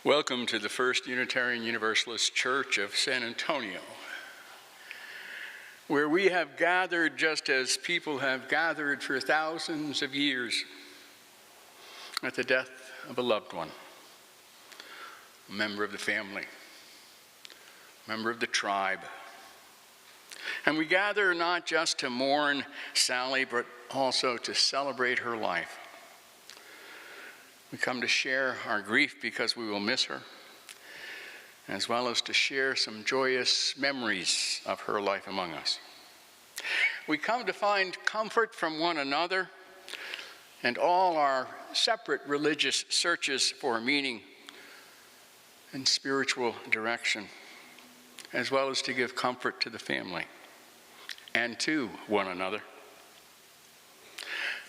Welcome to the First Unitarian Universalist Church of San Antonio, where we have gathered just as people have gathered for thousands of years at the death of a loved one, a member of the family, a member of the tribe. And we gather not just to mourn Sally, but also to celebrate her life. We come to share our grief because we will miss her, as well as to share some joyous memories of her life among us. We come to find comfort from one another and all our separate religious searches for meaning and spiritual direction, as well as to give comfort to the family and to one another.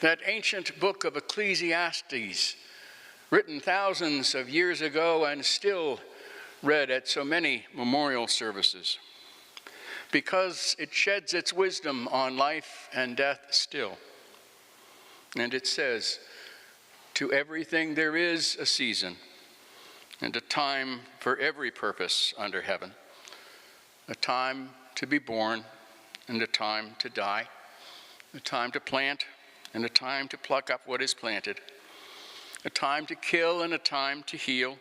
That ancient book of Ecclesiastes, written thousands of years ago and still read at so many memorial services, because it sheds its wisdom on life and death still. And it says, "To everything there is a season, and a time for every purpose under heaven, a time to be born, and a time to die, a time to plant, and a time to pluck up what is planted, a time to kill and a time to heal,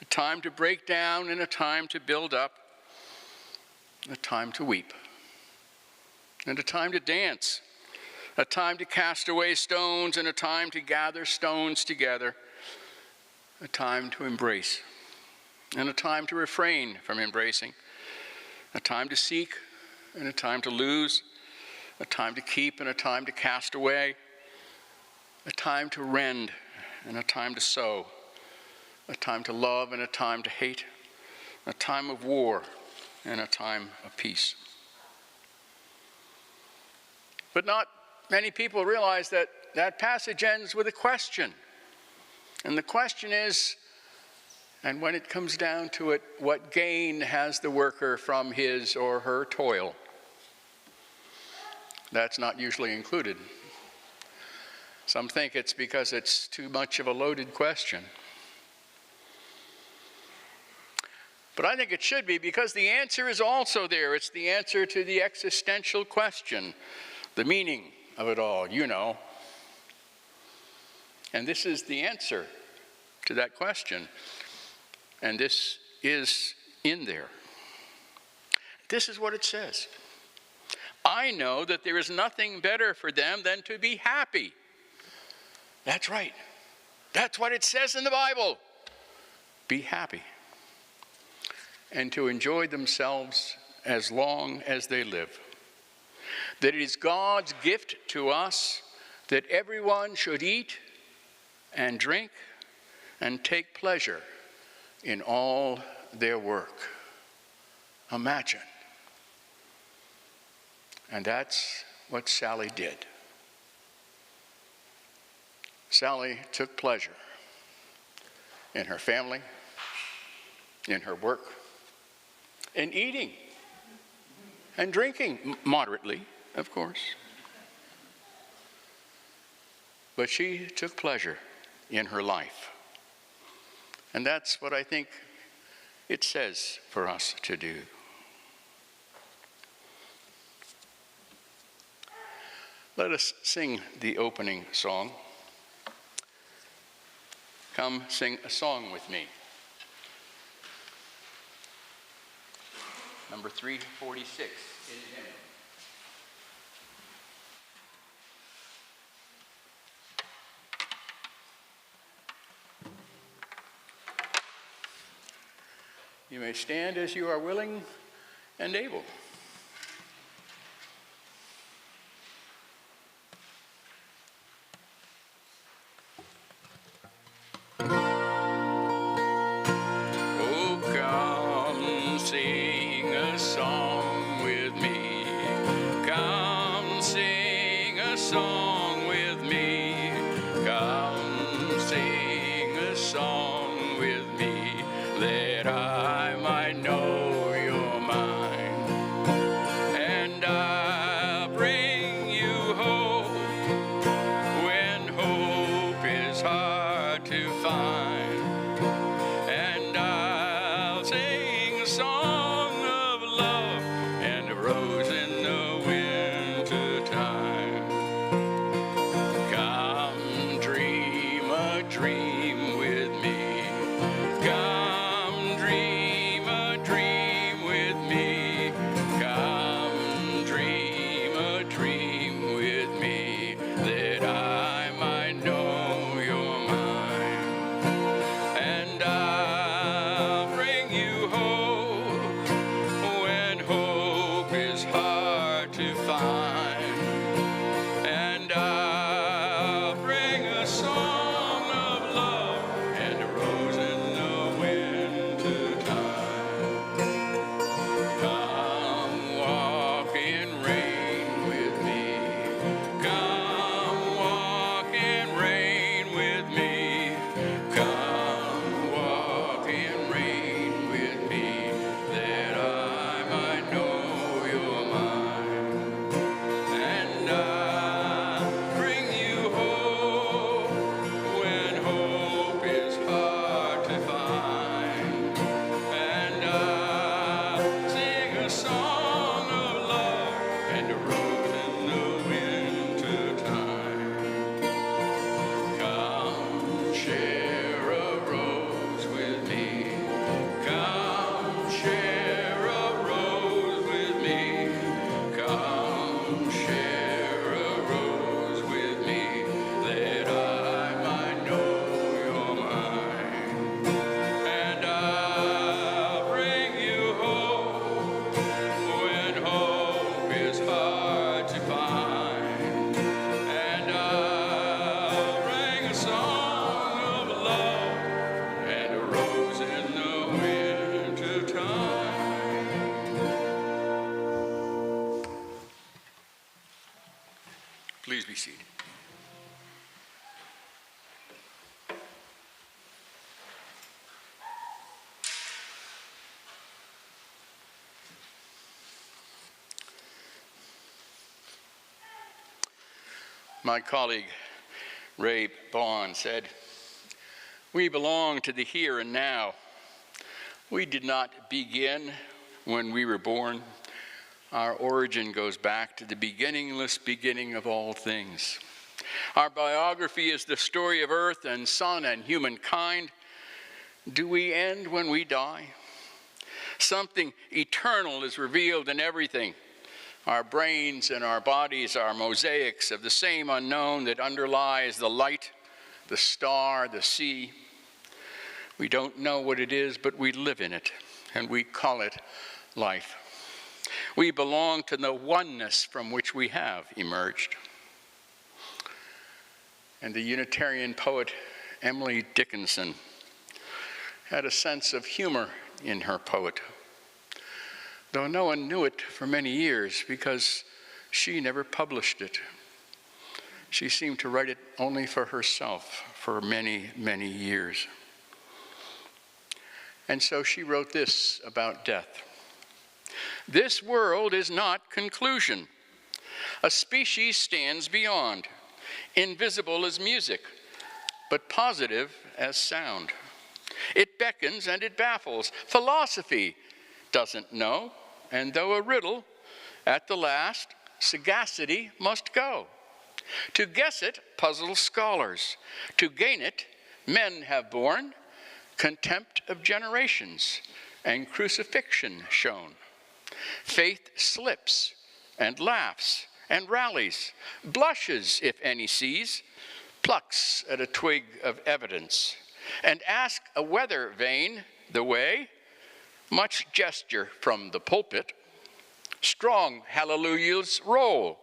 a time to break down and a time to build up, a time to weep, and a time to dance, a time to cast away stones and a time to gather stones together, a time to embrace and a time to refrain from embracing, a time to seek and a time to lose, a time to keep and a time to cast away, a time to rend and a time to sow, a time to love and a time to hate, a time of war and a time of peace." But not many people realize that that passage ends with a question. And the question is, and when it comes down to it, what gain has the worker from his or her toil? That's not usually included. Some think it's because it's too much of a loaded question. But I think it should be, because the answer is also there. It's the answer to the existential question, the meaning of it all, you know. And this is the answer to that question. And this is in there. This is what it says. "I know that there is nothing better for them than to be happy." That's right. That's what it says in the Bible. Be happy. And to enjoy themselves as long as they live. That it is God's gift to us that everyone should eat and drink and take pleasure in all their work. Imagine. And that's what Sally did. Sally took pleasure in her family, in her work, in eating and drinking, moderately, of course. But she took pleasure in her life. And that's what I think it says for us to do. Let us sing the opening song. Come sing a song with me. Number 346 in the hymn. You may stand as you are willing and able. Hard to find, Please be seated. My colleague Ray Bond said, "We belong to the here and now. We did not begin when we were born. Our origin goes back to the beginningless beginning of all things. Our biography is the story of earth and sun and humankind. Do we end when we die? Something eternal is revealed in everything. Our brains and our bodies are mosaics of the same unknown that underlies the light, the star, the sea. We don't know what it is, but we live in it, and we call it life. We belong to the oneness from which we have emerged." And the Unitarian poet Emily Dickinson had a sense of humor in her poetry, though no one knew it for many years because she never published it. She seemed to write it only for herself for many, many years. And so she wrote this about death. "This world is not conclusion. A species stands beyond, invisible as music, but positive as sound. It beckons and it baffles. Philosophy doesn't know, and though a riddle, at the last, sagacity must go. To guess it puzzles scholars. To gain it, men have borne contempt of generations and crucifixion shown. Faith slips and laughs and rallies, blushes if any sees, plucks at a twig of evidence, and ask a weather vane the way, much gesture from the pulpit, strong hallelujahs roll.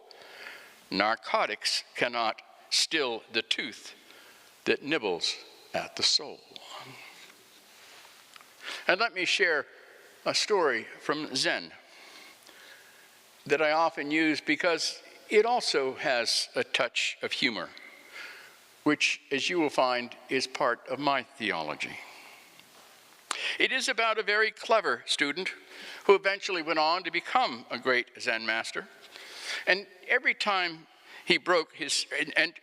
Narcotics cannot still the tooth that nibbles at the soul." And let me share a story from Zen that I often use because it also has a touch of humor, which, as you will find, is part of my theology. It is about a very clever student who eventually went on to become a great Zen master. And every time he broke his, and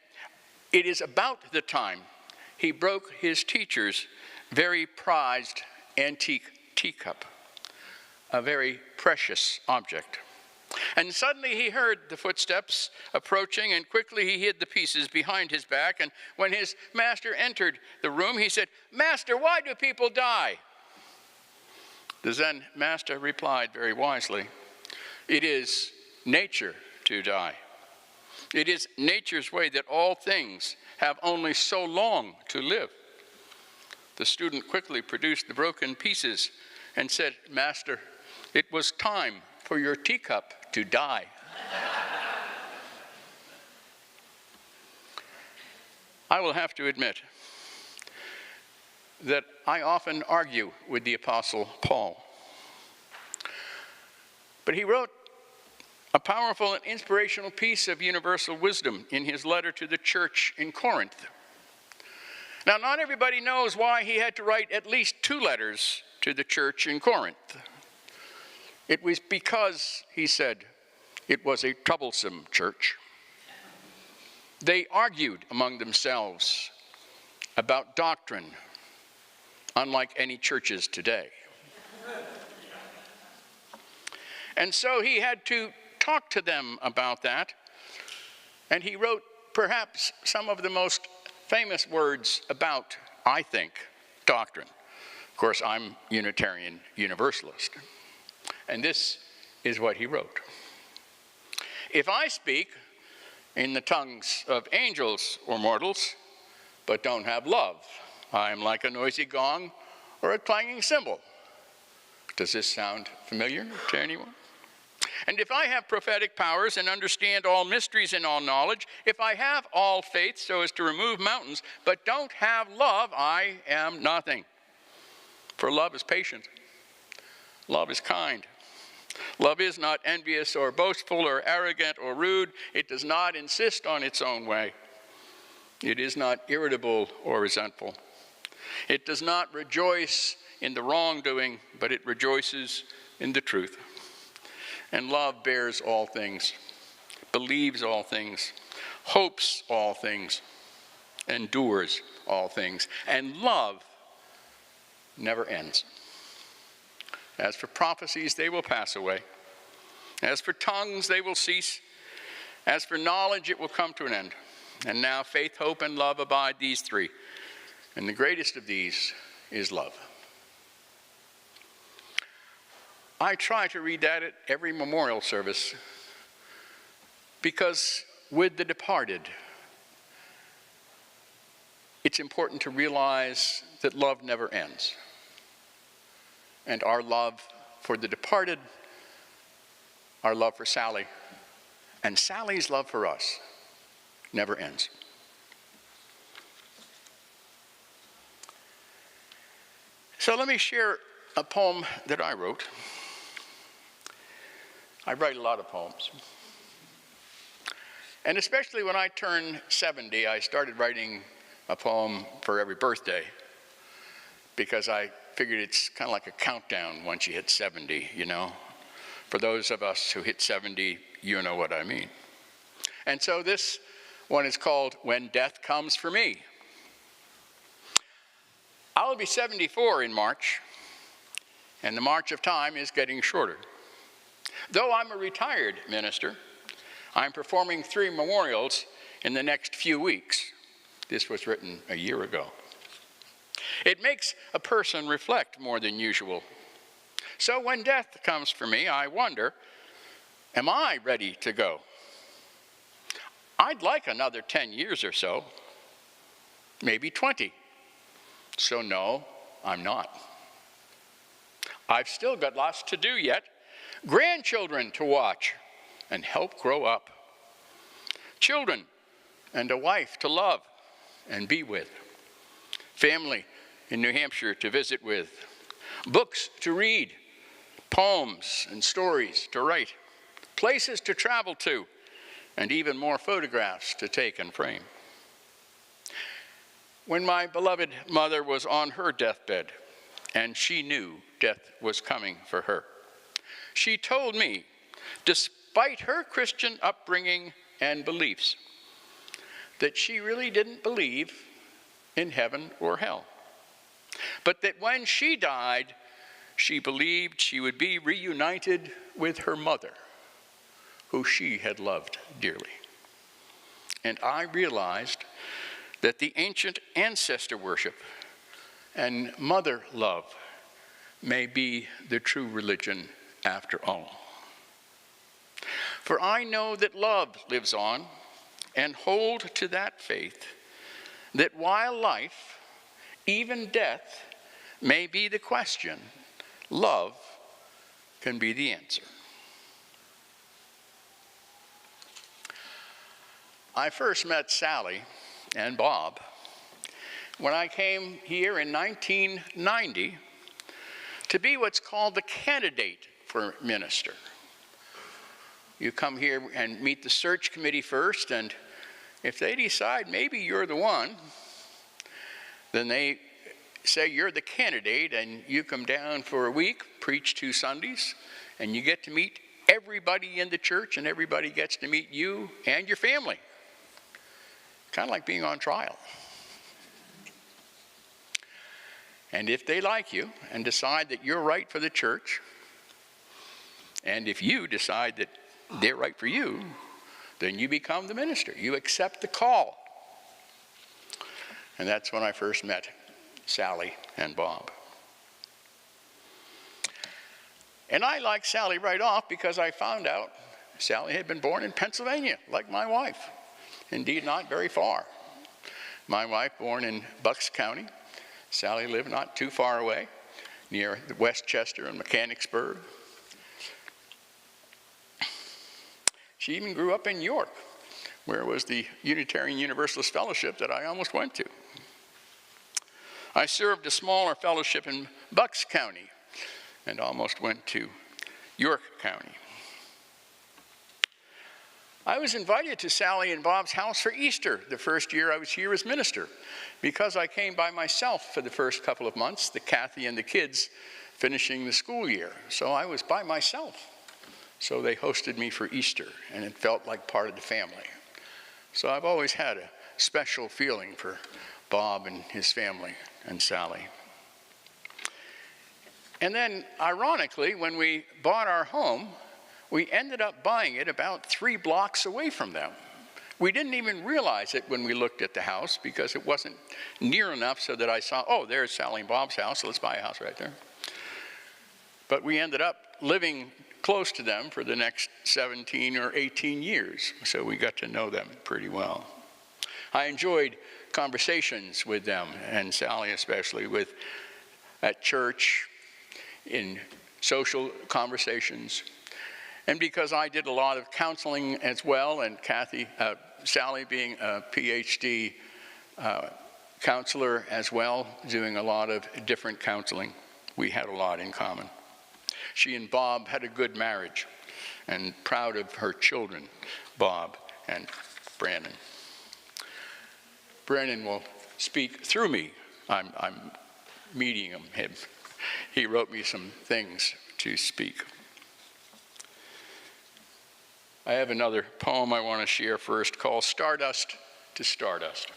it is about the time he broke his teacher's very prized antique teacup, a very precious object. And suddenly he heard the footsteps approaching, and quickly he hid the pieces behind his back. And when his master entered the room, he said, "Master, why do people die?" The Zen master replied very wisely, "It is nature to die. It is nature's way that all things have only so long to live." The student quickly produced the broken pieces and said, "Master, it was time for your teacup to die." I will have to admit that I often argue with the Apostle Paul. But he wrote a powerful and inspirational piece of universal wisdom in his letter to the church in Corinth. Now, not everybody knows why he had to write at least 2 letters to the church in Corinth. It was because, he said, it was a troublesome church. They argued among themselves about doctrine, unlike any churches today. And so he had to talk to them about that, and he wrote perhaps some of the most famous words about, I think, doctrine. Of course, I'm Unitarian Universalist. And this is what he wrote. "If I speak in the tongues of angels or mortals, but don't have love, I am like a noisy gong or a clanging cymbal." Does this sound familiar to anyone? "And if I have prophetic powers and understand all mysteries and all knowledge, if I have all faith so as to remove mountains, but don't have love, I am nothing. For love is patient. Love is kind. Love is not envious or boastful or arrogant or rude. It does not insist on its own way. It is not irritable or resentful. It does not rejoice in the wrongdoing, but it rejoices in the truth. And love bears all things, believes all things, hopes all things, endures all things. And love never ends. As for prophecies, they will pass away. As for tongues, they will cease. As for knowledge, it will come to an end. And now faith, hope, and love abide, these three. And the greatest of these is love. I try to read that at every memorial service because with the departed, it's important to realize that love never ends. And our love for the departed, our love for Sally, and Sally's love for us never ends. So let me share a poem that I wrote. I write a lot of poems. And especially when I turned 70, I started writing a poem for every birthday because I figured it's kind of like a countdown once you hit 70, you know. For those of us who hit 70, you know what I mean. And so this one is called When Death Comes for Me. I'll be 74 in March, and the march of time is getting shorter. Though I'm a retired minister, I'm performing 3 memorials in the next few weeks. This was written a year ago. It makes a person reflect more than usual. So when death comes for me, I wonder, am I ready to go? I'd like another 10 years or so, maybe 20. So no, I'm not. I've still got lots to do yet. Grandchildren to watch and help grow up. Children and a wife to love and be with. Family in New Hampshire to visit with. Books to read. Poems and stories to write. Places to travel to. And even more photographs to take and frame. When my beloved mother was on her deathbed, and she knew death was coming for her, she told me, despite her Christian upbringing and beliefs, that she really didn't believe in heaven or hell, but that when she died, she believed she would be reunited with her mother, who she had loved dearly. And I realized that the ancient ancestor worship and mother love may be the true religion after all. For I know that love lives on, and hold to that faith, that while life, even death, may be the question, love can be the answer. I first met Sally and Bob when I came here in 1990 to be what's called the candidate for minister. You come here and meet the search committee first, and if they decide maybe you're the one, then they say you're the candidate, and you come down for a week, preach 2 Sundays, and you get to meet everybody in the church, and everybody gets to meet you and your family. Kind of like being on trial. And if they like you and decide that you're right for the church, and if you decide that they're right for you, then you become the minister. You accept the call. And that's when I first met Sally and Bob. And I liked Sally right off because I found out Sally had been born in Pennsylvania, like my wife. Indeed, not very far. My wife born in Bucks County. Sally lived not too far away, near Westchester and Mechanicsburg. She even grew up in York, where was the Unitarian Universalist Fellowship that I almost went to. I served a smaller fellowship in Bucks County and almost went to York County. I was invited to Sally and Bob's house for Easter the first year I was here as minister, because I came by myself for the first couple of months, the Kathy and the kids finishing the school year. So I was by myself. So they hosted me for Easter, and it felt like part of the family. So I've always had a special feeling for Bob and his family and Sally. And then, ironically, when we bought our home, we ended up buying it about 3 blocks away from them. We didn't even realize it when we looked at the house, because it wasn't near enough so that I saw, oh, there's Sally and Bob's house, so let's buy a house right there. But we ended up living close to them for the next 17 or 18 years, so we got to know them pretty well. I enjoyed conversations with them, and Sally especially, at church, in social conversations. And because I did a lot of counseling as well, and Sally being a PhD counselor as well, doing a lot of different counseling, we had a lot in common. She and Bob had a good marriage, and proud of her children, Bob and Brandon. Brandon will speak through me. I'm mediating him. He wrote me some things to speak. I have another poem I want to share first called Stardust to Stardust.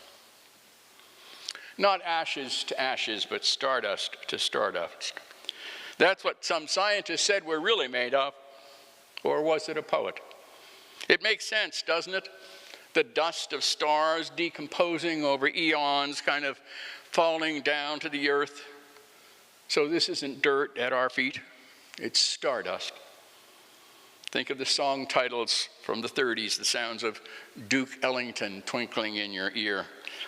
Not ashes to ashes, but stardust to stardust. That's what some scientists said we're really made of. Or was it a poet? It makes sense, doesn't it? The dust of stars decomposing over eons, kind of falling down to the earth. So this isn't dirt at our feet, it's stardust. Think of the song titles from the 30s, the sounds of Duke Ellington twinkling in your ear,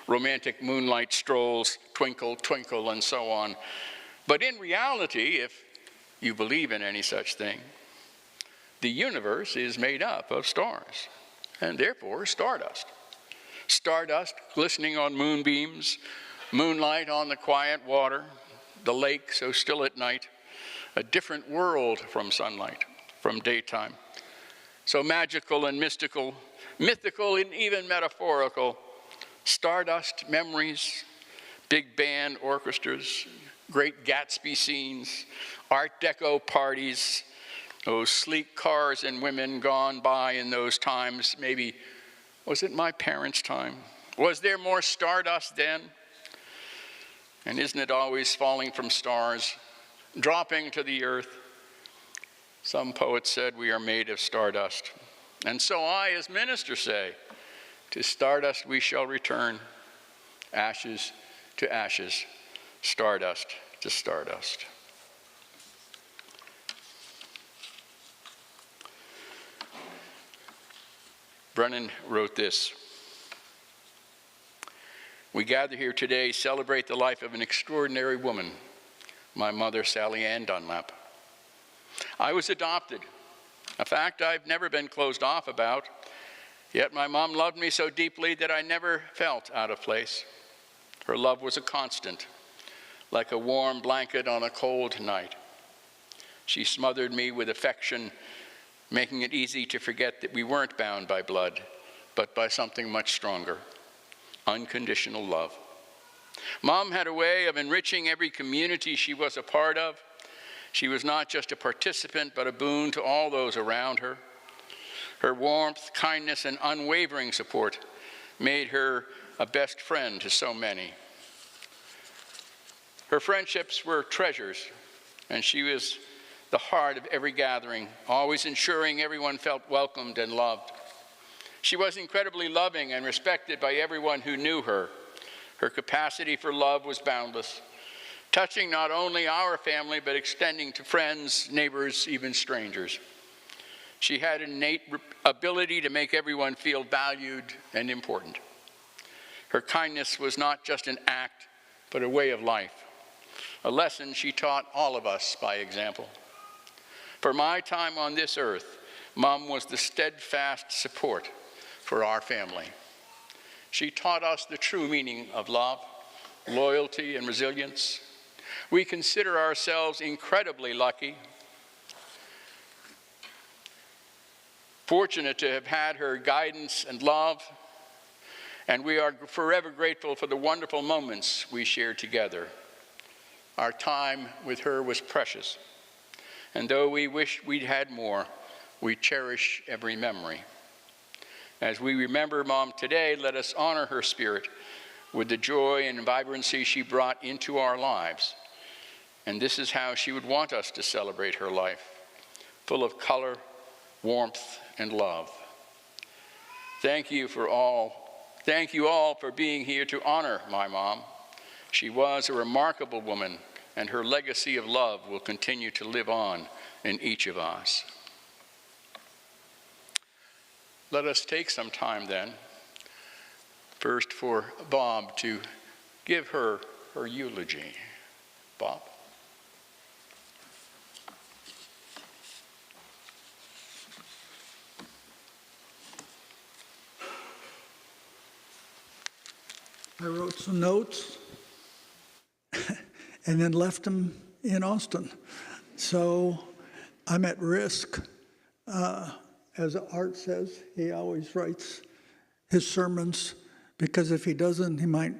romantic moonlight strolls, twinkle, twinkle, and so on. But in reality, if you believe in any such thing, the universe is made up of stars, and therefore stardust. Stardust glistening on moonbeams, moonlight on the quiet water, the lake so still at night, a different world from sunlight, from daytime. So magical and mystical, mythical and even metaphorical, stardust memories, big band orchestras, great Gatsby scenes, Art Deco parties, those sleek cars and women gone by in those times. Maybe, was it my parents' time? Was there more stardust then? And isn't it always falling from stars, dropping to the earth? Some poets said we are made of stardust. And so I, as minister, say, to stardust we shall return, ashes to ashes, stardust to stardust. Brennan wrote this: we gather here today, celebrate the life of an extraordinary woman, my mother, Sally Dunlap. I was adopted, a fact I've never been closed off about, yet my mom loved me so deeply that I never felt out of place. Her love was a constant, like a warm blanket on a cold night. She smothered me with affection, making it easy to forget that we weren't bound by blood, but by something much stronger, unconditional love. Mom had a way of enriching every community she was a part of. She was not just a participant, but a boon to all those around her. Her warmth, kindness, and unwavering support made her a best friend to so many. Her friendships were treasures, and she was the heart of every gathering, always ensuring everyone felt welcomed and loved. She was incredibly loving and respected by everyone who knew her. Her capacity for love was boundless, touching not only our family, but extending to friends, neighbors, even strangers. She had an innate ability to make everyone feel valued and important. Her kindness was not just an act, but a way of life, a lesson she taught all of us by example. For my time on this earth, Mom was the steadfast support for our family. She taught us the true meaning of love, loyalty, and resilience. We consider ourselves incredibly lucky. fortunate to have had her guidance and love, and we are forever grateful for the wonderful moments we shared together. Our time with her was precious, and though we wish we'd had more, we cherish every memory. As we remember Mom today, let us honor her spirit with the joy and vibrancy she brought into our lives. And this is how she would want us to celebrate her life, full of color, warmth, and love. Thank you all for being here to honor my mom. She was a remarkable woman, and her legacy of love will continue to live on in each of us. Let us take some time then, first for Bob to give her eulogy. Bob? I wrote some notes and then left them in Austin. So I'm at risk. As Art says, he always writes his sermons, because if he doesn't, he might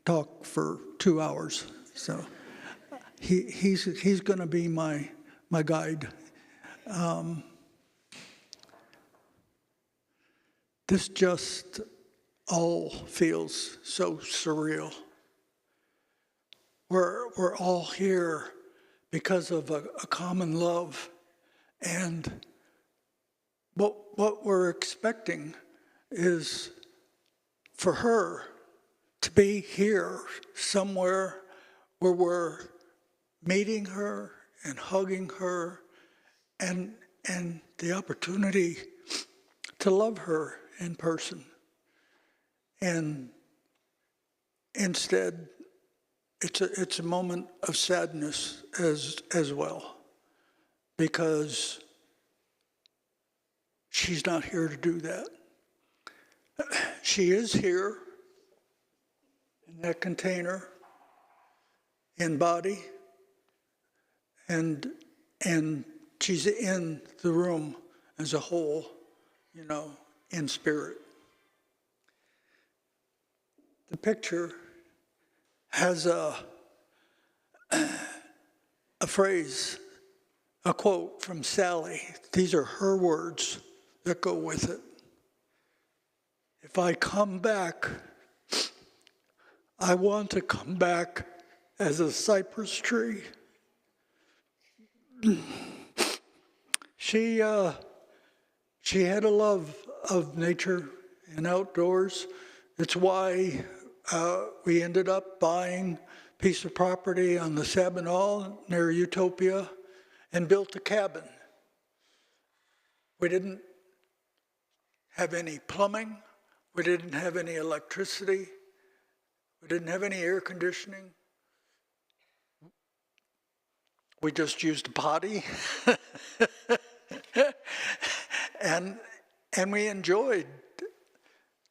talk for 2 hours. So he's going to be my guide. This just all feels so surreal. We're all here because of a common love, and what we're expecting is for her to be here somewhere where we're meeting her and hugging her, and the opportunity to love her in person. And instead, it's a moment of sadness as well, because she's not here to do that. She is here in that container, in body, and she's in the room as a whole, in spirit. The picture has a phrase, a quote from Sally. These are her words that go with it. If I come back, I want to come back as a cypress tree. She had a love of nature and outdoors. It's why we ended up buying a piece of property on the Sabinal near Utopia and built a cabin. We didn't have any plumbing. We didn't have any electricity. We didn't have any air conditioning. We just used a potty. and we enjoyed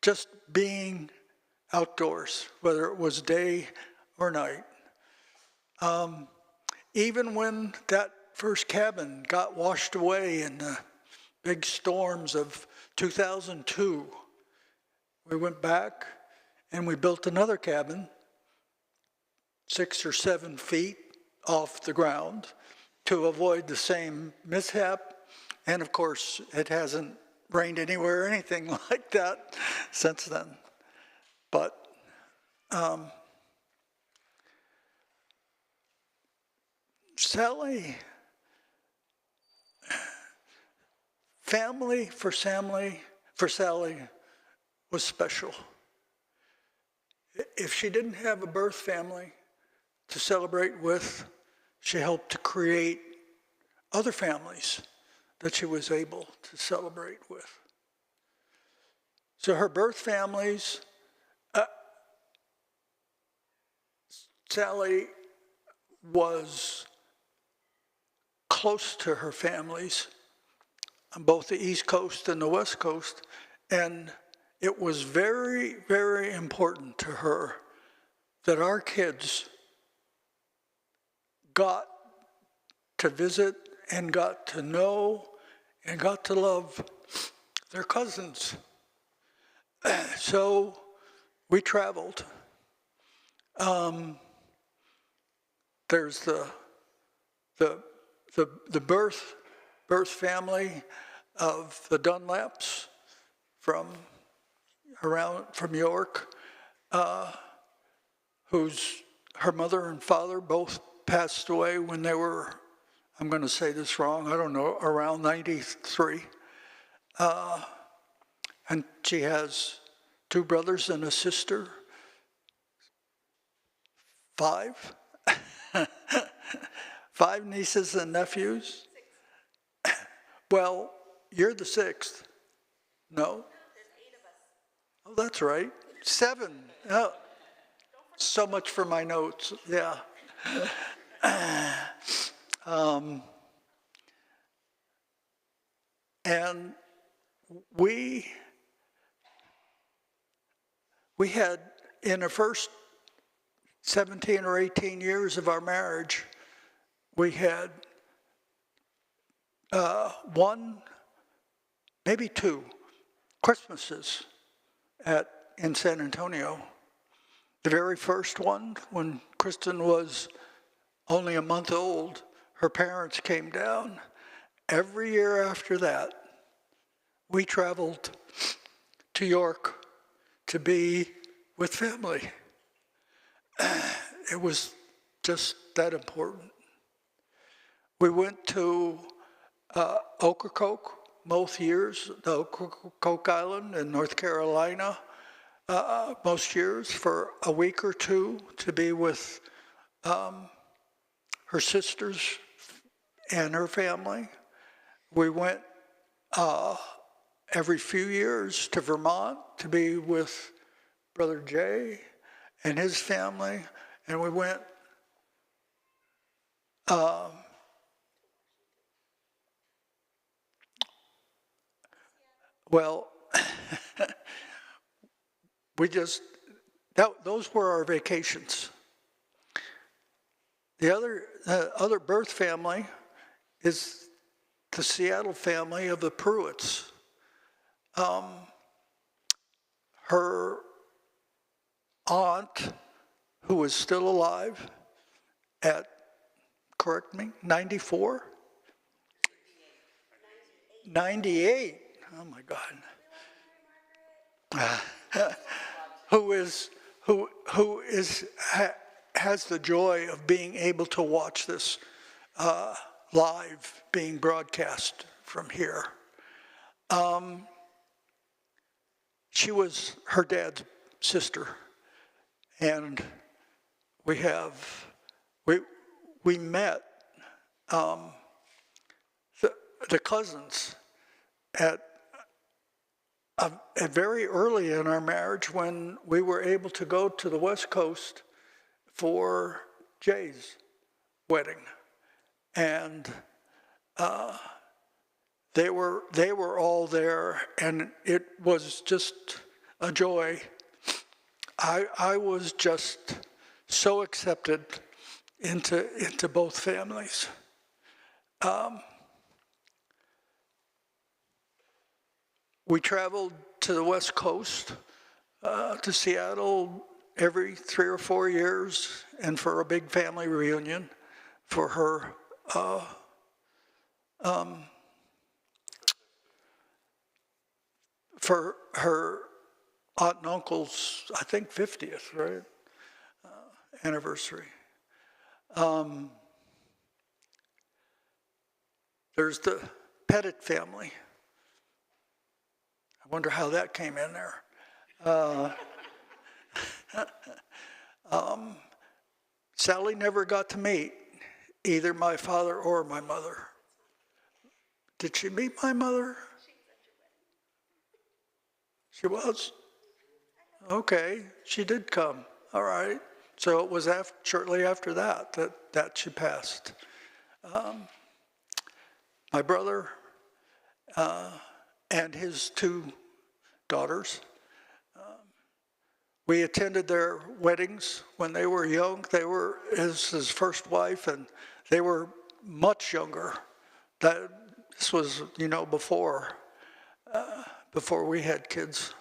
just being outdoors, whether it was day or night. Even when that first cabin got washed away in the big storms of 2002, we went back and we built another cabin 6 or 7 feet off the ground to avoid the same mishap. And of course, it hasn't rained anywhere or anything like that since then. But Sally, family for Sally was special. If she didn't have a birth family to celebrate with, she helped to create other families that she was able to celebrate with. So her birth families, Sally was close to her families on both the East Coast and the West Coast, and it was very, very important to her that our kids got to visit and got to know and got to love They're cousins. So we traveled. There's the birth family of the Dunlaps from York, whose her mother and father both passed away when they were, I'm going to say this wrong, I don't know, around 93. And she has 2 brothers and a sister. 5. 5 nieces and nephews. 6. Well, you're the 6th. No? There's 8 of us. Oh, that's right. 7. Oh, so much for my notes. Yeah. And we had, in the first 17 or 18 years of our marriage, we had 1, maybe 2 Christmases in San Antonio. The very first one, when Kristen was only a month old, her parents came down. Every year after that, we traveled to York to be with family. It was just that important. We went to Ocracoke most years, the Ocracoke Island in North Carolina, most years for a week or 2 to be with her sisters and her family. We went every few years to Vermont to be with Brother Jay and his family, and we went well, those were our vacations. The other birth family is the Seattle family of the Pruitts. Her aunt, who was still alive at, correct me, 94? 98. Oh my God. Who has the joy of being able to watch this live being broadcast from here. She was her dad's sister, and we met the cousins at very early in our marriage, when we were able to go to the West Coast for Jay's wedding, and they were all there, and it was just a joy. I was just so accepted into both families. We traveled to the West Coast, to Seattle every 3 or 4 years, and for a big family reunion for her aunt and uncle's, I think, 50th, right, anniversary. There's the Pettit family. I wonder how that came in there. Sally never got to meet either my father or my mother. Did she meet my mother? She was? Okay, she did come. All right. So it was shortly after that she passed. My brother and his 2 daughters, we attended their weddings when they were young. They were his first wife, and they were much younger. This was, before before we had kids,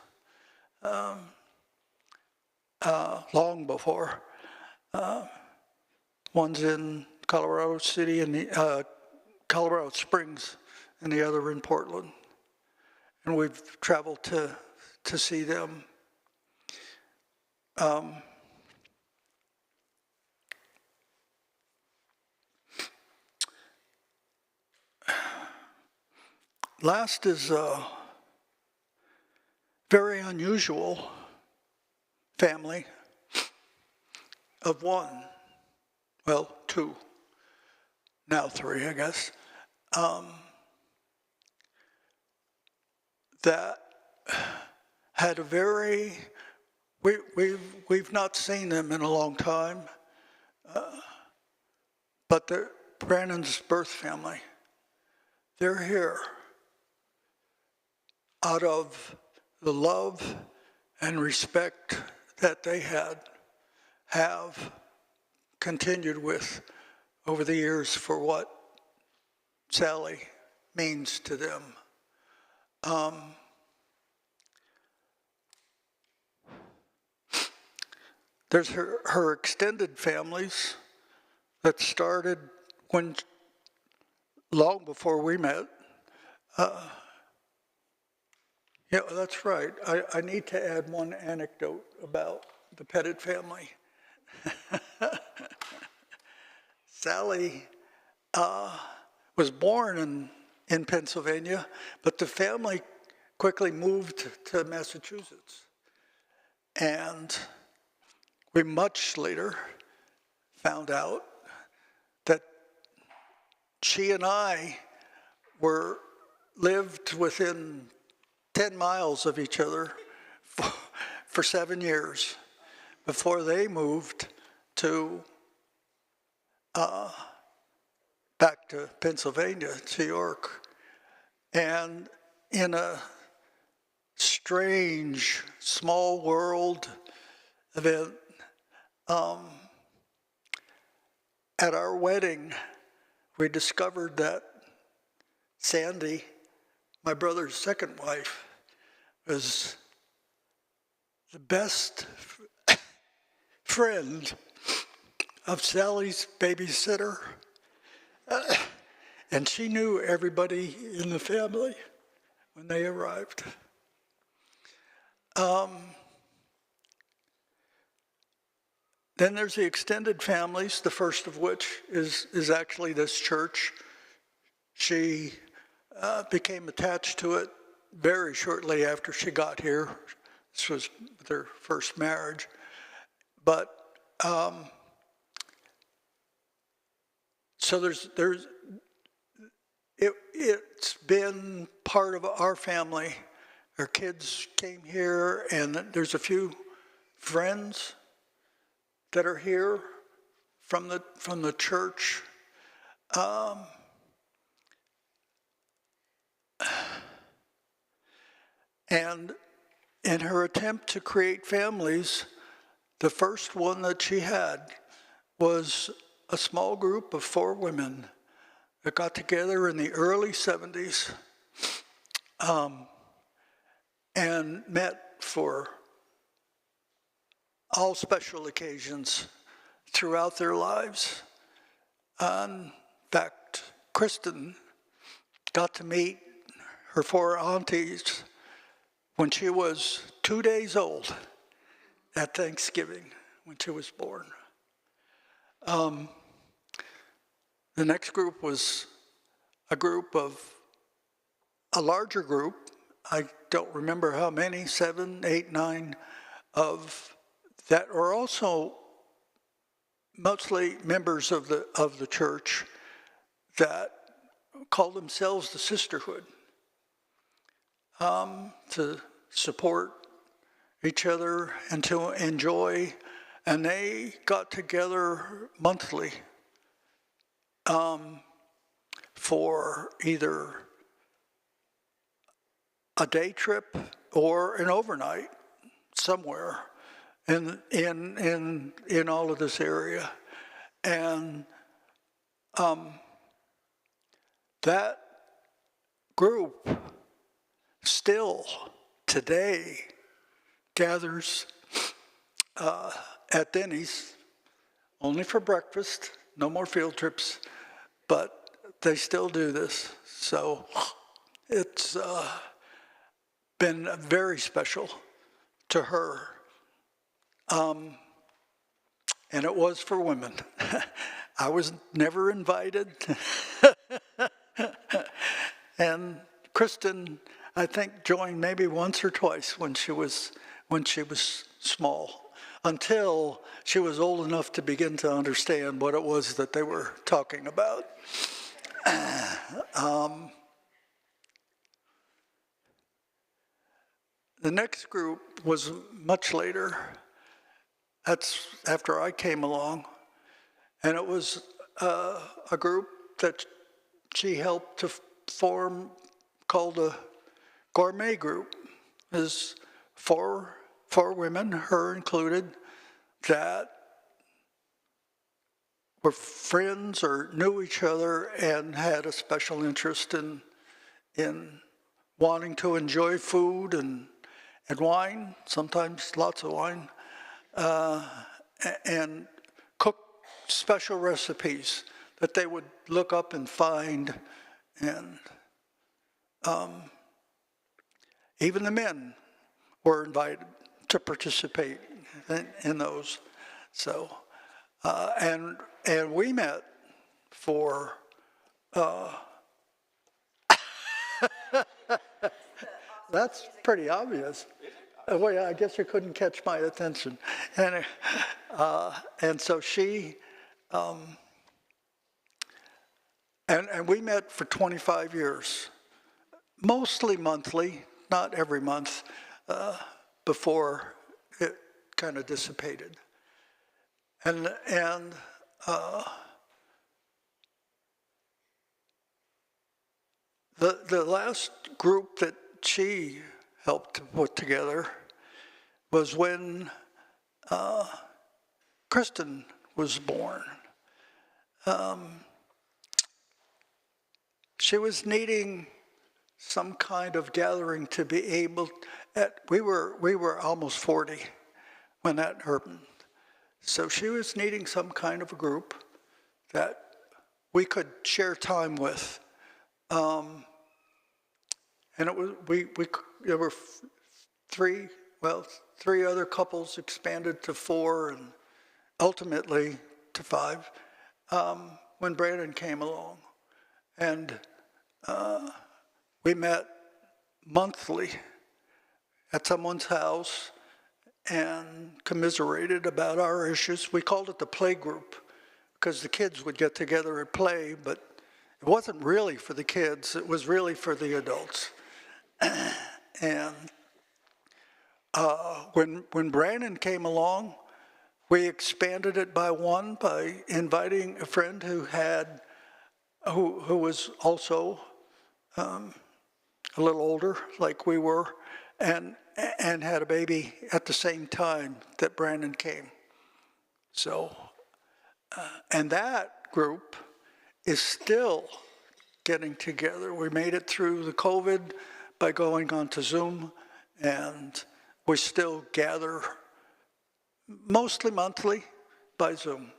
long before. One's in Colorado City and the Colorado Springs, and the other in Portland. And we've traveled to see them. Last is a very unusual family of one, well, two, now three, I guess, that had a very, we've not seen them in a long time, but they're Brandon's birth family. They're here out of the love and respect that they have continued with over the years for what Sally means to them. There's her extended families that started long before we met. Yeah, that's right. I need to add one anecdote about the Pettit family. Sally was born in Pennsylvania, but the family quickly moved to Massachusetts. And we much later found out that she and I lived within 10 miles of each other for 7 years before they moved back to Pennsylvania, to York. And in a strange, small world event, at our wedding, we discovered that Sandy, my brother's second wife, was the best friend of Sally's babysitter. And she knew everybody in the family when they arrived. Then there's the extended families, the first of which is actually this church. She became attached to it very shortly after she got here. This was their first marriage. But so it's been part of our family. Our kids came here, and there's a few friends that are here from the church. And in her attempt to create families, the first one that she had was a small group of 4 women that got together in the early 70s and met for all special occasions throughout their lives. In fact, Kristen got to meet her 4 aunties when she was 2 days old at Thanksgiving, when she was born. The next group was a larger group. I don't remember how many, 7, 8, 9 of that are also mostly members of the church that call themselves the sisterhood, to support each other and to enjoy. And they got together monthly for either a day trip or an overnight somewhere in all of this area. And that group still today gathers at Denny's, only for breakfast, no more field trips, but they still do this. So it's been very special to her. And it was for women. I was never invited. And Kristen, I think, joined maybe once or twice when she was small, until she was old enough to begin to understand what it was that they were talking about. The next group was much later. That's after I came along, and it was a group that she helped to form called a gourmet group. There's four women, her included, that were friends or knew each other and had a special interest in wanting to enjoy food and wine, sometimes lots of wine, and cook special recipes that they would look up and find. And even the men were invited to participate in those. So, and we met for, that's pretty obvious. Well, yeah, I guess you couldn't catch my attention. And so she, and we met for 25 years, mostly monthly, not every month, before it kind of dissipated. And the last group that she helped to put together was when Kristen was born. She was needing some kind of gathering to be able. We were almost 40 when that happened, so she was needing some kind of a group that we could share time with. And it was there were three other couples expanded to 4 and ultimately to 5 when Brandon came along. And we met monthly at someone's house and commiserated about our issues. We called it the play group because the kids would get together and play, but it wasn't really for the kids, it was really for the adults. And when Brandon came along, we expanded it by inviting a friend who was also a little older, like we were, and had a baby at the same time that Brandon came. So, and that group is still getting together. We made it through the COVID by going on to Zoom, and we still gather mostly monthly by Zoom.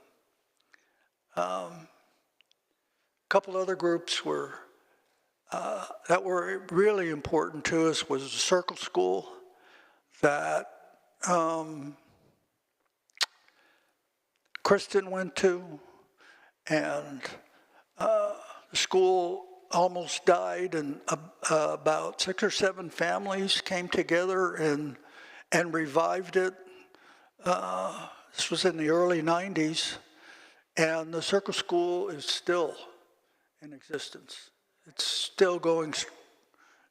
A couple other groups that were really important to us was the Circle School that Kristen went to, and the school almost died, and about 6 or 7 families came together and revived it. This was in the early 90s, and the Circle School is still in existence. It's still going,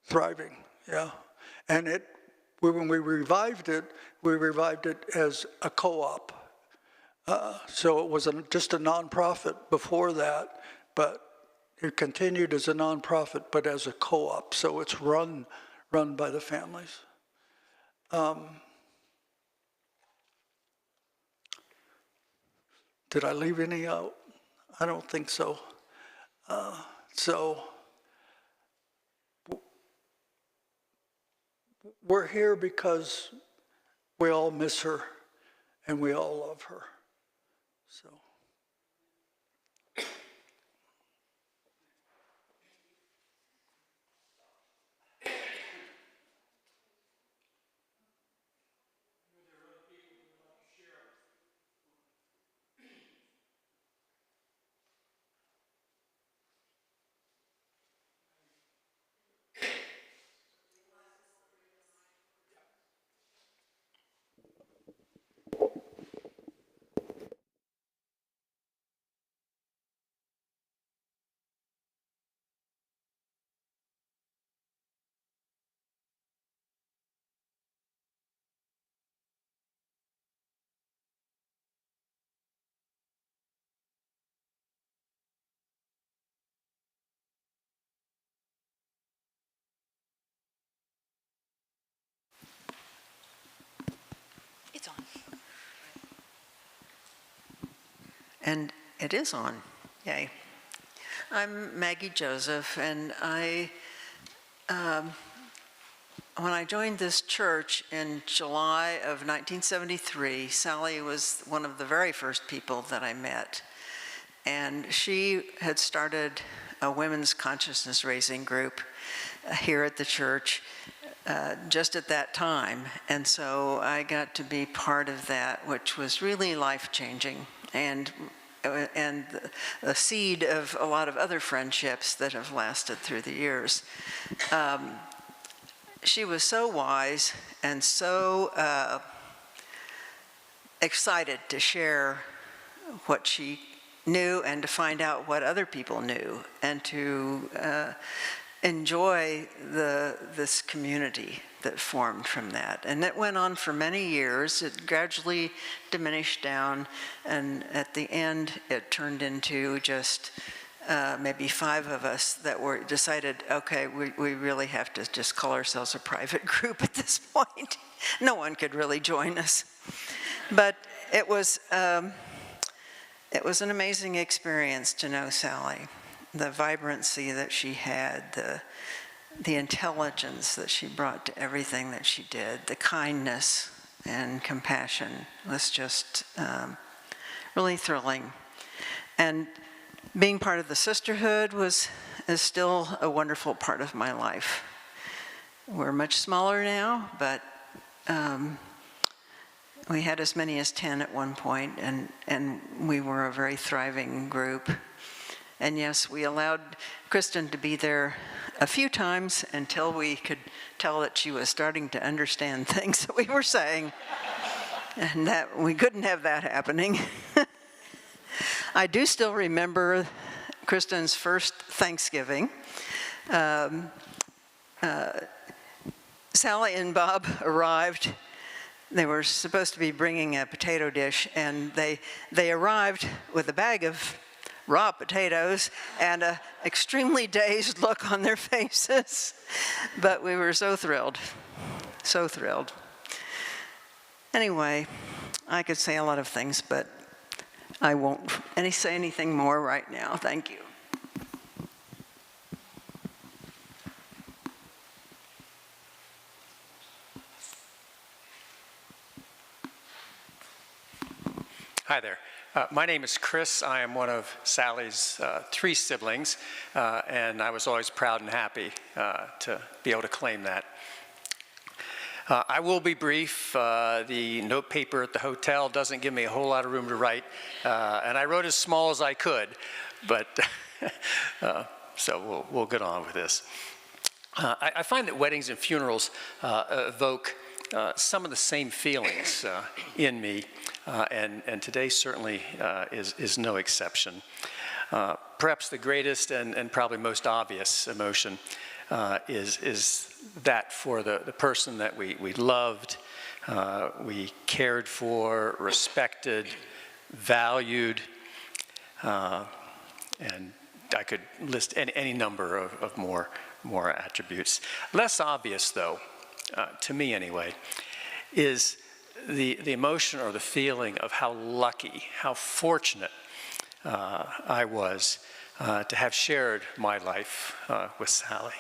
thriving, yeah. And when we revived it as a co-op. So it was just a nonprofit before that, but it continued as a nonprofit, but as a co-op. So it's run by the families. Did I leave any out? I don't think so. So we're here because we all miss her and we all love her. So. It's on. And it is on. Yay. I'm Maggie Joseph, and when I joined this church in July of 1973, Sally was one of the very first people that I met. And she had started a women's consciousness raising group here at the church just at that time. And so I got to be part of that, which was really life-changing and the seed of a lot of other friendships that have lasted through the years. She was so wise and so excited to share what she knew and to find out what other people knew and to enjoy this community that formed from that. And it went on for many years. It gradually diminished down, and at the end it turned into just maybe 5 of us that were decided, okay, we really have to just call ourselves a private group at this point. No one could really join us. But it was an amazing experience to know Sally. The vibrancy that she had, the intelligence that she brought to everything that she did, the kindness and compassion was just really thrilling. And being part of the sisterhood is still a wonderful part of my life. We're much smaller now, but we had as many as 10 at one point, and we were a very thriving group. And yes, we allowed Kristen to be there a few times until we could tell that she was starting to understand things that we were saying, and that we couldn't have that happening. I do still remember Kristen's first Thanksgiving. Sally and Bob arrived. They were supposed to be bringing a potato dish, and they arrived with a bag of raw potatoes and an extremely dazed look on their faces. But we were so thrilled, so thrilled. Anyway, I could say a lot of things, but I won't say anything more right now. Thank you. Hi there. My name is Chris. I am one of Sally's 3 siblings, and I was always proud and happy to be able to claim that. I will be brief. The note paper at the hotel doesn't give me a whole lot of room to write, and I wrote as small as I could, but so we'll get on with this. I find that weddings and funerals evoke some of the same feelings in me, and today certainly is no exception. Perhaps the greatest and probably most obvious emotion is that for the person that we loved, we cared for, respected, valued, and I could list any number of more attributes. Less obvious, though, to me anyway, is the emotion or the feeling of how lucky, how fortunate I was to have shared my life with Sally.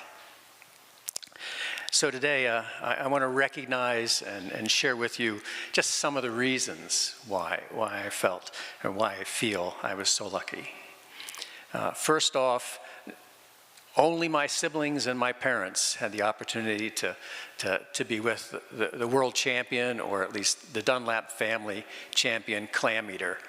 So today, I want to recognize and share with you just some of the reasons why I felt or why I feel I was so lucky. First off, only my siblings and my parents had the opportunity to be with the world champion, or at least the Dunlap family champion clam eater.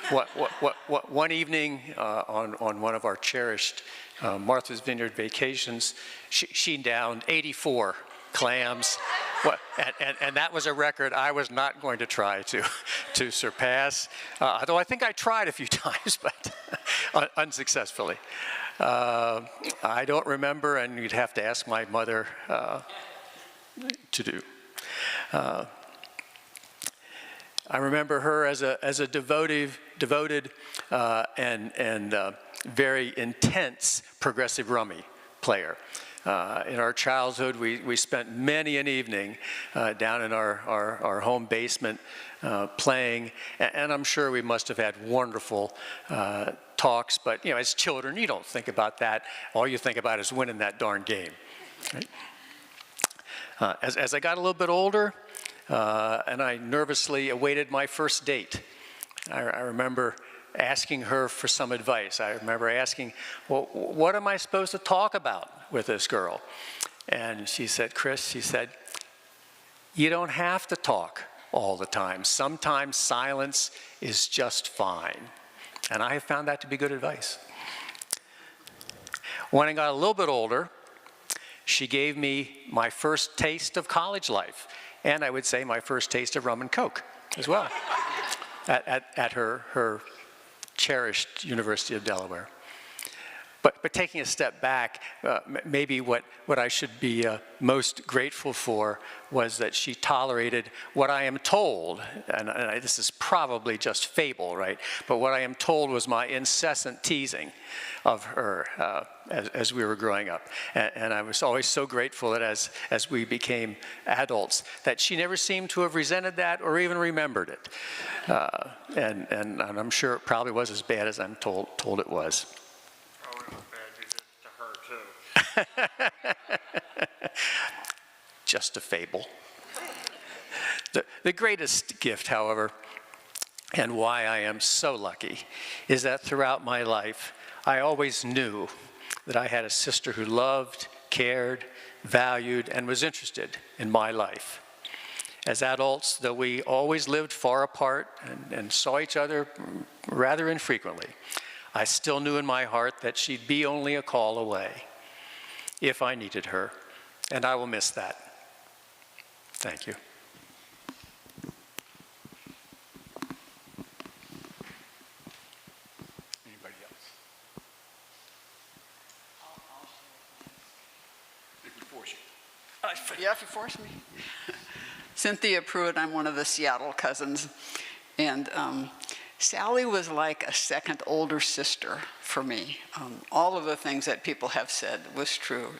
One evening on one of our cherished Martha's Vineyard vacations, she downed 84 clams. And that was a record I was not going to try to surpass, although I think I tried a few times, but unsuccessfully. I don't remember, and you'd have to ask my mother to do. I remember her as a devoted and very intense progressive rummy player. In our childhood, we spent many an evening down in our home basement playing, and I'm sure we must have had wonderful talks, but as children, you don't think about that. All you think about is winning that darn game. Right? As I got a little bit older, and I nervously awaited my first date, I remember asking her for some advice. I remember asking, well, what am I supposed to talk about with this girl? And she said, Chris, you don't have to talk all the time. Sometimes silence is just fine. And I have found that to be good advice. When I got a little bit older, she gave me my first taste of college life. And I would say my first taste of rum and Coke as well at her cherished University of Delaware. But taking a step back, maybe what I should be most grateful for was that she tolerated what I am told, and this is probably just fable, right? But what I am told was my incessant teasing of her as we were growing up. And I was always so grateful that as we became adults, that she never seemed to have resented that or even remembered it. And I'm sure it probably was as bad as I'm told it was. Just a fable. The greatest gift, however, and why I am so lucky, is that throughout my life, I always knew that I had a sister who loved, cared, valued, and was interested in my life. As adults, though we always lived far apart and saw each other rather infrequently, I still knew in my heart that she'd be only a call away if I needed her, and I will miss that. Thank you. Anybody else? If we force you. Yeah, if you force me. Cynthia Pruitt, I'm one of the Seattle cousins, and Sally was like a second older sister for me. All of the things that people have said was true.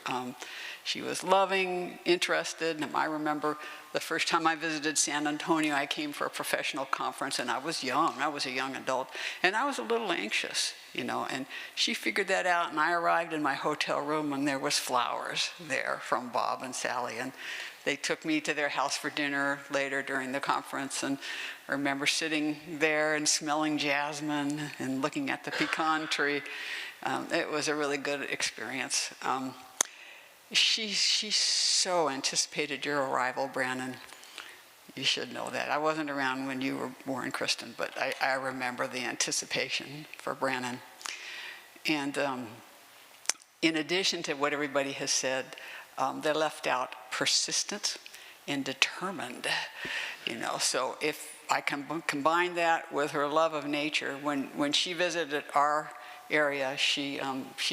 She was loving, interested, and I remember the first time I visited San Antonio, I came for a professional conference, and I was young. I was a young adult, and I was a little anxious, and she figured that out, and I arrived in my hotel room, and there was flowers there from Bob and Sally, and they took me to their house for dinner later during the conference, and I remember sitting there and smelling jasmine and looking at the pecan tree. It was a really good experience. She so anticipated your arrival, Brannon. You should know that. I wasn't around when you were born, Kristen, but I remember the anticipation for Brannon. And in addition to what everybody has said, they left out persistent and determined, So if I can combine that with her love of nature, when she visited our area, she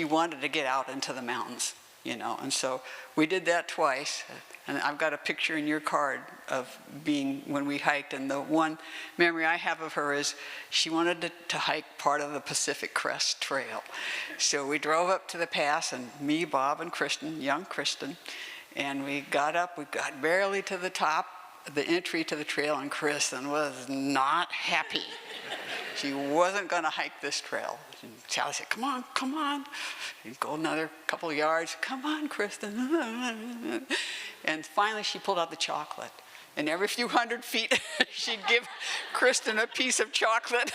wanted to get out into the mountains, and so we did that twice. And I've got a picture in your card of when we hiked, and the one memory I have of her is she wanted to hike part of the Pacific Crest Trail. So we drove up to the pass, and me, Bob, and Kristen, young Kristen, and we got barely to the top, the entry to the trail, and Kristen was not happy. She wasn't going to hike this trail. And Sally said, come on, come on. He'd go another couple of yards. Come on, Kristen. And finally, she pulled out the chocolate. And every few hundred feet, she'd give Kristen a piece of chocolate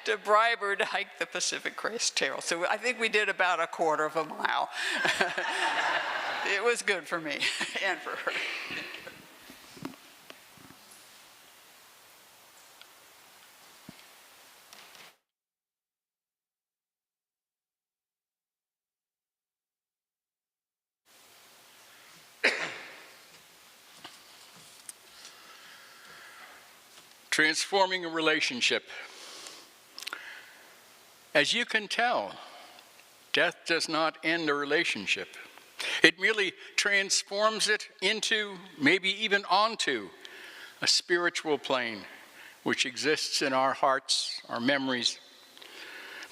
to bribe her to hike the Pacific Crest Trail. So I think we did about a quarter of a mile. It was good for me and for her. Transforming a relationship. As you can tell, death does not end a relationship. It merely transforms it into, maybe even onto, a spiritual plane which exists in our hearts, our memories.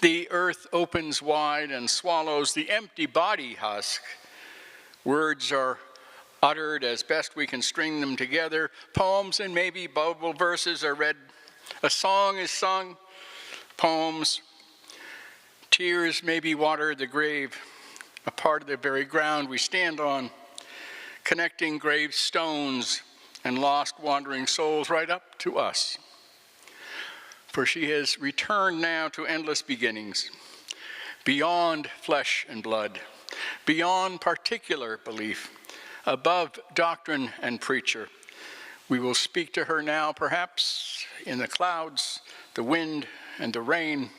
The earth opens wide and swallows the empty body husk. Words are uttered as best we can string them together. Poems and maybe Bible verses are read. A song is sung. Poems. Tears maybe water the grave, a part of the very ground we stand on, connecting gravestones and lost wandering souls right up to us. For she has returned now to endless beginnings, beyond flesh and blood, beyond particular belief, above doctrine and preacher. We will speak to her now, perhaps, in the clouds, the wind, and the rain,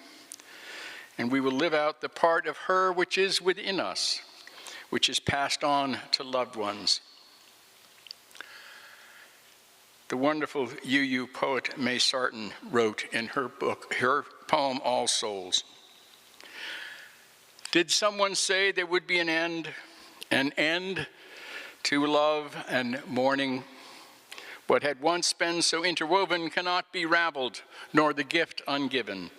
and we will live out the part of her which is within us, which is passed on to loved ones. The wonderful UU poet May Sarton wrote in her book, her poem, All Souls, "Did someone say there would be an end to love and mourning? What had once been so interwoven cannot be raveled, nor the gift ungiven,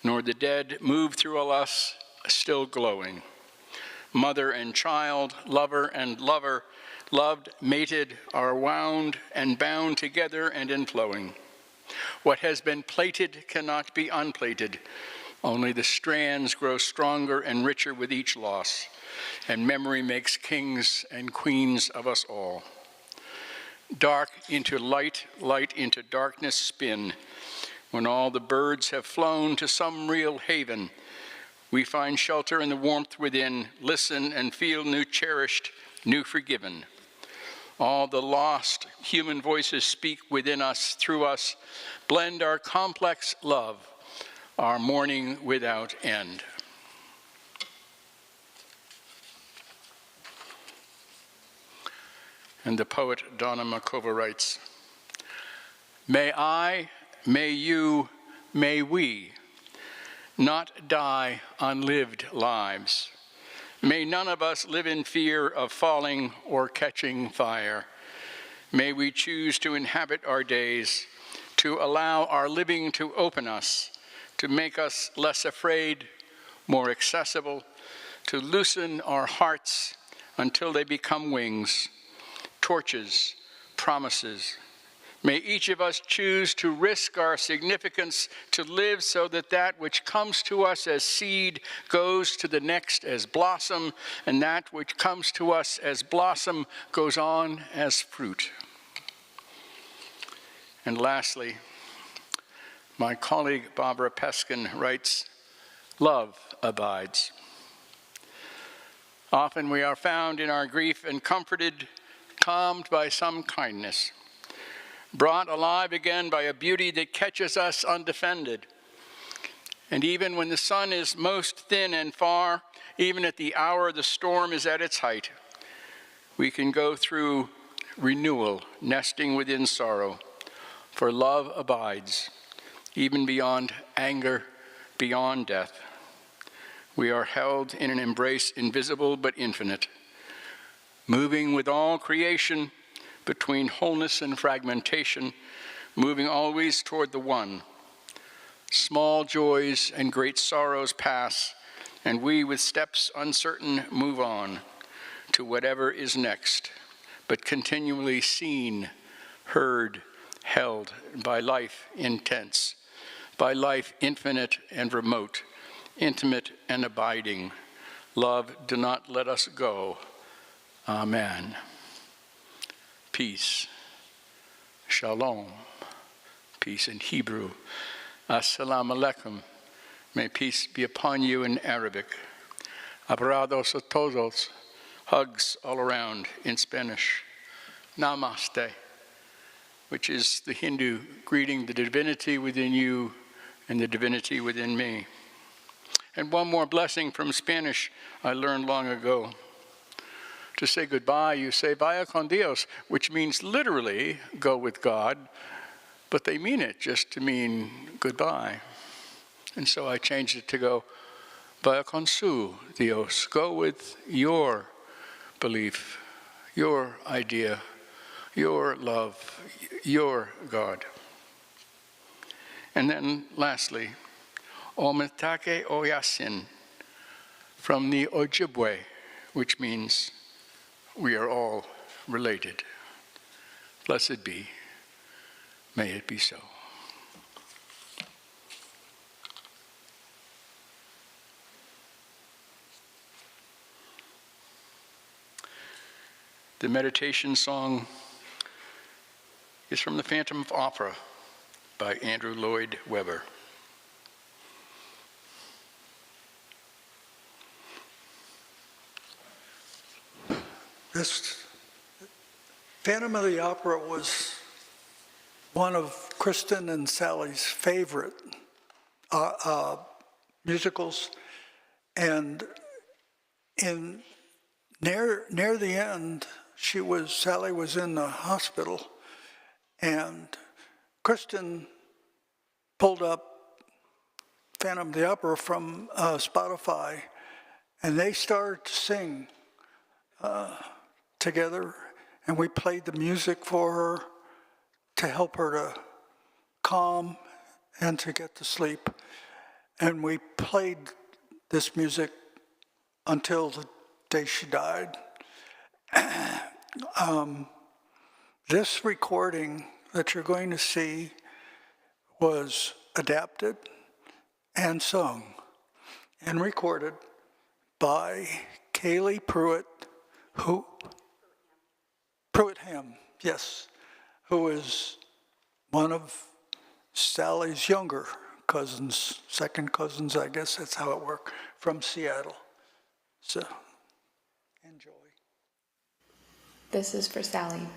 nor the dead move through us still glowing. Mother and child, lover and lover, loved, mated, are wound and bound together and inflowing. What has been plated cannot be unplaited, only the strands grow stronger and richer with each loss, and memory makes kings and queens of us all. Dark into light, light into darkness spin. When all the birds have flown to some real haven, we find shelter in the warmth within, listen and feel new cherished, new forgiven. All the lost human voices speak within us, through us, blend our complex love, our mourning without end." And the poet Donna Makova writes, "May I, may you, may we not die unlived lives. May none of us live in fear of falling or catching fire. May we choose to inhabit our days, to allow our living to open us, to make us less afraid, more accessible, to loosen our hearts until they become wings, torches, promises. May each of us choose to risk our significance, to live so that that which comes to us as seed goes to the next as blossom, and that which comes to us as blossom goes on as fruit." And lastly, my colleague Barbara Peskin writes, "Love abides. Often we are found in our grief and comforted, calmed by some kindness, brought alive again by a beauty that catches us undefended. And even when the sun is most thin and far, even at the hour the storm is at its height, we can go through renewal, nesting within sorrow, for love abides, even beyond anger, beyond death. We are held in an embrace invisible but infinite, moving with all creation between wholeness and fragmentation, moving always toward the one. Small joys and great sorrows pass, and we with steps uncertain move on to whatever is next, but continually seen, heard, held by life intense, by life infinite and remote, intimate and abiding. Love, do not let us go. Amen. Peace. Shalom. Peace in Hebrew. Assalamu alaikum. May peace be upon you in Arabic. Abrazos a todos. Hugs all around in Spanish. Namaste, which is the Hindu greeting the divinity within you and the divinity within me. And one more blessing from Spanish I learned long ago. To say goodbye, you say vaya con Dios, which means literally go with God, but they mean it just to mean goodbye. And so I changed it to go vaya con su Dios, go with your belief, your idea, your love, your God. And then lastly, Ometake Oyasin, from the Ojibwe, which means we are all related. Blessed be. May it be so. The meditation song is from the Phantom of Opera by Andrew Lloyd Webber. This Phantom of the Opera was one of Kristen and Sally's favorite musicals, and near the end, Sally was in the hospital, and Kristen pulled up Phantom of the Opera from Spotify, and they started to sing together, and we played the music for her to help her to calm and to get to sleep. And we played this music until the day she died. This recording that you're going to see was adapted and sung and recorded by Kaylee Pruitt-Ham, yes, who is one of Sally's younger cousins, second cousins, I guess that's how it worked, from Seattle. So, enjoy. This is for Sally.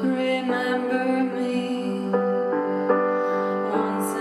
Remember me once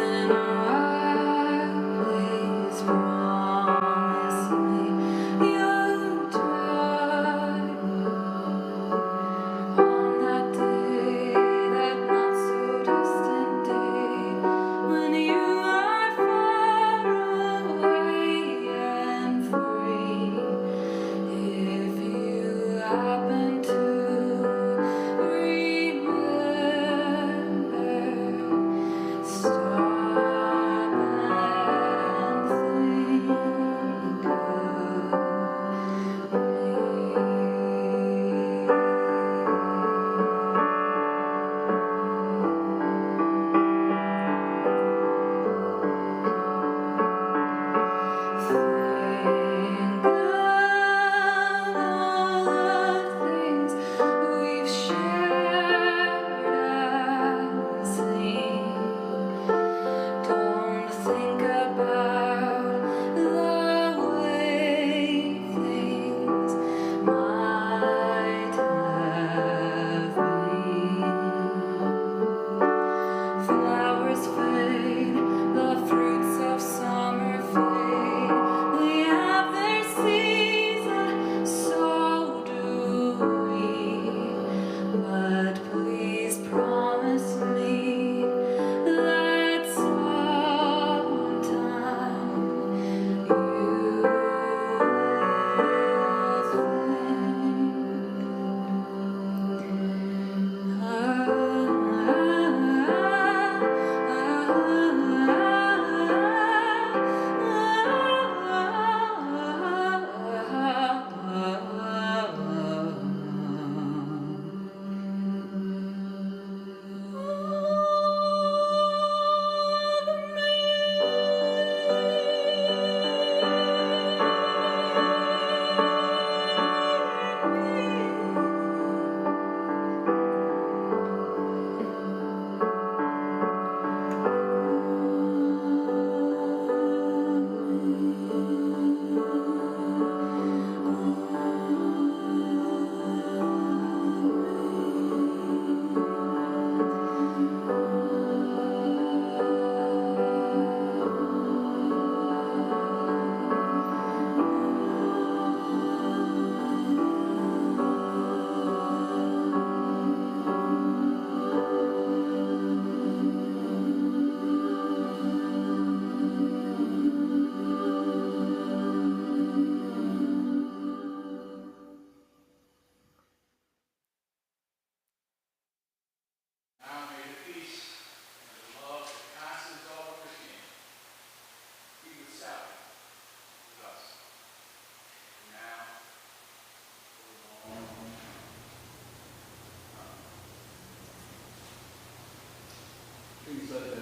please let the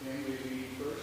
family be first.